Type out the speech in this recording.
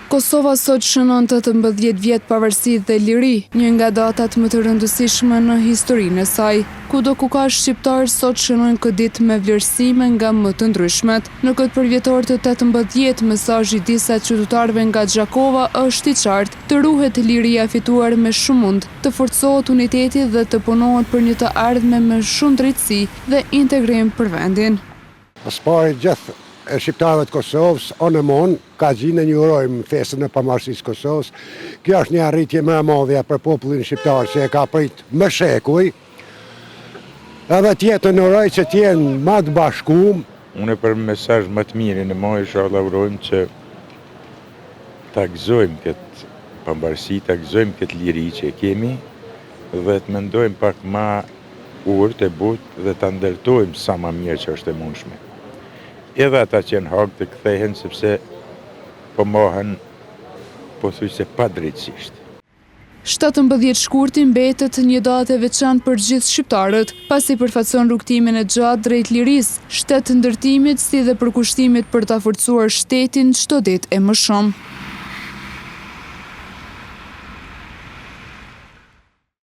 Kosova sot shënon 18 vjet pavarësi dhe liri, një nga datat më të rëndësishme në historinë e saj. Kudo ku ka shqiptar sot shënojnë këtë ditë me vlerësime nga më të ndryshmet. Në këtë përvjetor të 18, mesazhi disa qytetarëve nga Xhakova është i qartë: të ruhet liria fituar me shumë mund, të forcohet uniteti dhe të punohet për një të ardhme me shumë drejtësi dhe integrim për vendin. Pari gjithë shqiptarëve të Kosovës, onë mon, ka gjinë një urojmë festën e pavarësisë Kosovës. Kjo është një arritje më e madhe për popullin shqiptar që e ka prit më shekuj. Edhe tjetër në uroj që t'jenë më të bashkuar. Unë për mesazh më të mirë në mohë inshallah urojmë që ta gëzojmë këtë pavarësi, ta gëzojmë këtë liri që e kemi dhe të mendojmë pak më urtë e butë dhe ta ndërtojmë sa më mirë që është e mundshme. Edhe ata që në hak të kthehen sepse po mohen pothuajse padrejtësisht. 17 shkurti mbetet një datë e veçantë për gjithë shqiptarët, pasi përfaqëson rrugtimin e gjatë drejt lirisë, shtet të ndërtimit si dhe përkushtimit për ta forcuar shtetin çdo ditë e më shumë.